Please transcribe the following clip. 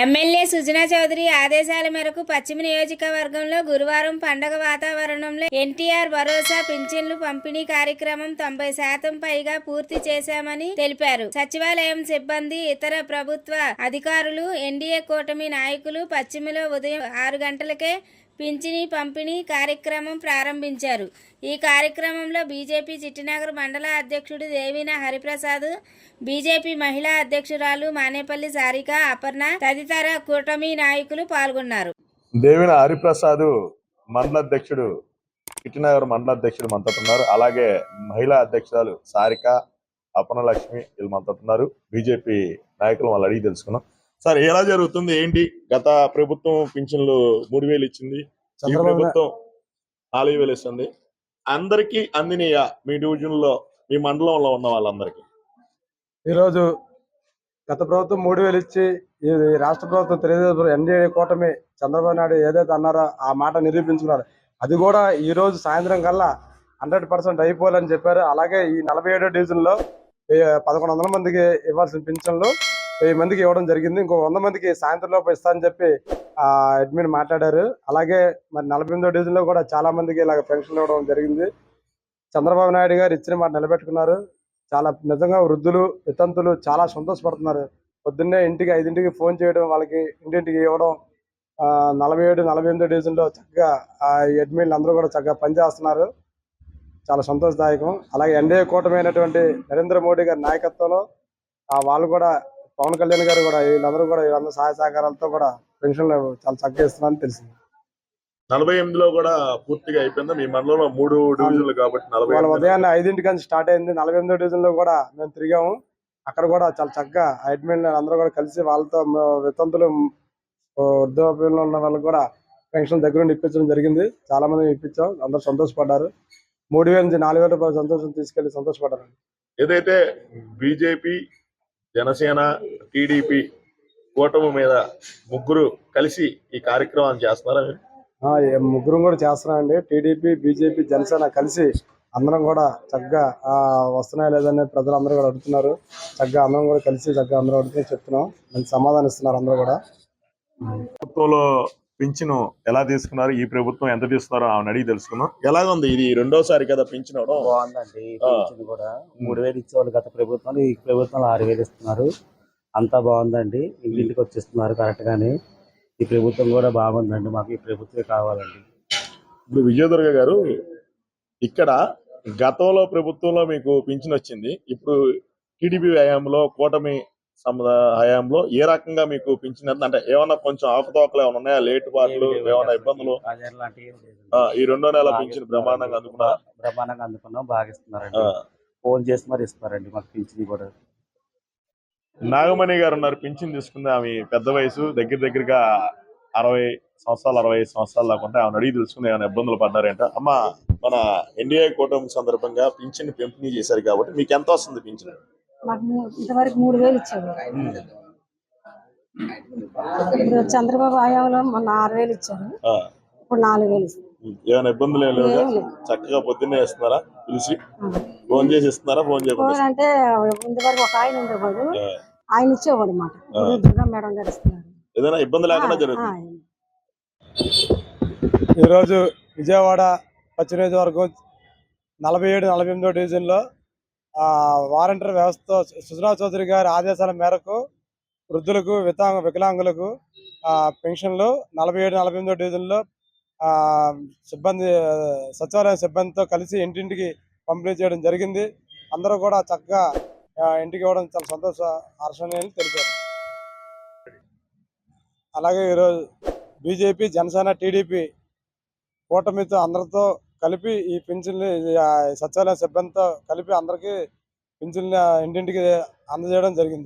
MLA Sujana Chowdary ఆదేశాల మేరకు పశ్చిమ నియోజకవర్గంలో గురువారం పండగ వాతావరణంలో ఎన్టీఆర్ భరోసా పింఛన్లు పంపిణీ కార్యక్రమం 90% పైగా పూర్తి చేశామని తెలిపారు. సచివాలయం సిబ్బంది, ఇతర ప్రభుత్వ అధికారులు, ఎన్డీఏ కూటమి నాయకులు పశ్చిమలో ఉదయం 6 గంటలకే పింఛనీ పంపిణీ కార్యక్రమం ప్రారంభించారు. ఈ కార్యక్రమంలో బీజేపీ చిట్టినగర్ మండల అధ్యక్షుడు దేవిన హరిప్రసాద్, బీజేపీ మహిళా అధ్యక్షురాలు మానేపల్లి సారిక, అపర్ణ తదితర కూటమి నాయకులు పాల్గొన్నారు. దేవిన హరిప్రసాద్ మండల అధ్యక్షుడు, చిట్టినగర్ మండల అధ్యక్షుడు మనతోన్నారు. అలాగే మహిళా అధ్యక్షురాలు సారిక, అపర్ణ లక్ష్మి వీళ్ళు మనతోన్నారు. బీజేపీ నాయకులు వాళ్ళు అడిగి తెలుసుకున్నాం. సార్, ఎలా జరుగుతుంది ఏంటి? గత ప్రభుత్వం పింఛన్లు 3,000 ఇచ్చింది, ఈ ప్రభుత్వం 4,000 ఇస్తుంది. అందరికి అందినయా? మీ డివిజన్ లో, మీ మండలంలో ఉన్న వాళ్ళందరికీ ఈరోజు గత ప్రభుత్వం 3,000 ఇచ్చి ఈ రాష్ట్ర ప్రభుత్వం తెలుగుదేశం ఎన్డీఏ కూటమి చంద్రబాబు నాయుడు ఏదైతే అన్నారో ఆ మాట నిరూపించుకున్నారు. అది కూడా ఈ రోజు సాయంత్రం కల్లా 100% అయిపోవాలని చెప్పారు. అలాగే ఈ 47వ డివిజన్ లో 1,100 మందికి ఇవ్వాల్సిన పింఛన్లు 1000 మందికి ఇవ్వడం జరిగింది. ఇంకో 100 మందికి సాయంత్రం లోపు ఇస్తా అని చెప్పి అడ్మిన్ మాట్లాడారు. అలాగే మరి 48వ డివిజన్ లో కూడా చాలా మందికి ఇలాగ పెన్షన్ ఇవ్వడం జరిగింది. చంద్రబాబు నాయుడు గారు ఇచ్చిన మాట నిలబెట్టుకున్నారు. చాలా నిజంగా వృద్ధులు, వితంతులు చాలా సంతోషపడుతున్నారు. పొద్దున్నే ఇంటికి 5ంటికి ఫోన్ చేయడం, వాళ్ళకి ఇంటింటికి ఇవ్వడం. 47, 48 డివిజన్ లో చక్కగా ఈ అడ్మిన్లు అందరూ కూడా చక్కగా పనిచేస్తున్నారు. చాలా సంతోషదాయకం. అలాగే ఎన్డీఏ కూటమి అయినటువంటి నరేంద్ర మోడీ గారి నాయకత్వంలో వాళ్ళు కూడా, పవన్ కళ్యాణ్ గారు కూడా, వీళ్ళందరూ సహాయ సహకారాలతో కూడా పెన్షన్లు చాలా చక్కగా ఇస్తున్నారని తెలిసింది. 48లో కూడా పూర్తిగా అయిపోయిందా? మీ మండలంలో 3 డివిజన్లు కాబట్టి వాళ్ళ ఉదయాన్నే 5ంటికి స్టార్ట్ అయింది. 48వ డివిజన్ లో కూడా మేము తిరిగాము. అక్కడ కూడా చాలా చక్కగా అడ్మిన్ అందరూ కూడా కలిసి వాళ్ళతో వితంతులు, వృద్ధాప్యంలో ఉన్న వాళ్ళకి కూడా పెన్షన్ దగ్గర నుండి ఇప్పించడం జరిగింది. చాలా మంది ఇప్పించాం, అందరూ సంతోషపడ్డారు. 3,000 నుంచి 4,000 రూపాయలు సంతోషం తీసుకెళ్లి సంతోషపడ్డారు. ఏదైతే బీజేపీ, జనసేన, టీడీపీ కూటమి మీద ముగ్గురు కలిసి ఈ కార్యక్రమాన్ని చేస్తున్నారా? ముగ్గురు కూడా చేస్తున్నామండి. టీడీపీ, బీజేపీ, జనసేన కలిసి అందరం కూడా చక్కగా వస్తున్నాయా లేదని ప్రజలందరూ కూడా అడుగుతున్నారు. చక్కగా అందరం కూడా కలిసి చక్కగా అందరూ అడుగుతూ చెప్తున్నాం. మంచి సమాధానం ఇస్తున్నారు అందరూ కూడా. ప్రభుత్వంలో పింఛను ఎలా తీసుకున్నారు, ఈ ప్రభుత్వం ఎంత తీసుకున్నారో ఆమెను అడిగి తెలుసుకున్నాం. ఎలాగ ఉంది? ఇది 2వసారి కదా పింఛన్ అవడం? బాగుందండి. పింఛన్ కూడా 3,000 ఇచ్చేవాళ్ళు గత ప్రభుత్వం, ఈ ప్రభుత్వం 6,000 ఇస్తున్నారు. అంతా బాగుందండి. ఇంటింటికి వచ్చేస్తున్నారు కరెక్ట్ గానే. ఈ ప్రభుత్వం కూడా బాగుందండి. మాకు ఈ ప్రభుత్వమే కావాలండి. ఇప్పుడు విజయదుర్గ గారు, ఇక్కడ గతంలో ప్రభుత్వంలో మీకు పింఛన్ వచ్చింది, ఇప్పుడు టీడీపీ హయాంలో, కూటమి హయాంలో ఏ రకంగా మీకు పింఛన్ అంటే ఏమన్నా కొంచెం ఆపుతోకలు ఏమైనా ఉన్నాయా? లేటు పాటలు ఏమైనా ఇబ్బందులు? ఈ 2వ నెల పింఛన్ బ్రహ్మాండంగా అందుకున్నాం. బాగా ఇస్తున్నారండి. ఫోన్ చేసి మరి ఇస్తున్నారండి మాకు పింఛన్ కూడా. నాగమణి గారు ఉన్నారు, పింఛన్ తీసుకుంది. ఆమె పెద్ద వయసు, దగ్గరగా 60 సంవత్సరాలు, 65 సంవత్సరాలు దాకా ఉంటే ఆమెను అడిగి తెలుసుకుని ఏమైనా ఇబ్బందులు పడ్డారేంట. అమ్మ, మన ఎన్డీఏ కూటమి సందర్భంగా పింఛన్ పెంపిణీ చేశారు కాబట్టి మీకు ఎంత వస్తుంది పింఛన్? ఇంతవరకు 3,000 ఇచ్చారు. ఇప్పుడు చంద్రబాబు హయాంలో మొన్న 6,000 ఇచ్చారు. ఇప్పుడు 4,000 ఇస్తారు. ఏమైనా ఇబ్బందులు ఏం లేవు? చక్కగా పొద్దున్నే ఇస్తున్నారా? పిలిచి ఫోన్ చేసి ఇస్తున్నారా? ఫోన్ చేయకుండా అంటే ఇంతవరకు ఒక ఆయన ఉండేవాడు, ఆయన ఇచ్చేవాడు మాట. దుర్గా మేడం గారు ఇస్తున్నారు. ఏదైనా ఇబ్బంది లేకుండా జరుగుతుంది. ఈరోజు విజయవాడ పశ్చిమ నియోజకవర్గం 47, 48వ డివిజన్ లో వాలంటీర్ వ్యవస్థ సుజనా చౌదరి గారి ఆదేశాల మేరకు వృద్ధులకు, వికలాంగులకు పెన్షన్లు 47, 48వ డివిజన్ లో సిబ్బంది, సచివాలయ సిబ్బందితో కలిసి ఇంటింటికి పంపిణీ చేయడం జరిగింది. అందరూ కూడా చక్కగా ఇంటికి ఇవ్వడం చాలా హర్షణీయాన్ని తెలిపారు. అలాగే ఈరోజు బీజేపీ, జనసేన, టీడీపీ కూటమితో అందరితో కలిపి ఈ పింఛన్లు సచివాలయ సిబ్బందితో కలిపి అందరికీ పింఛన్లు ఇంటింటికి అందజేయడం జరిగింది.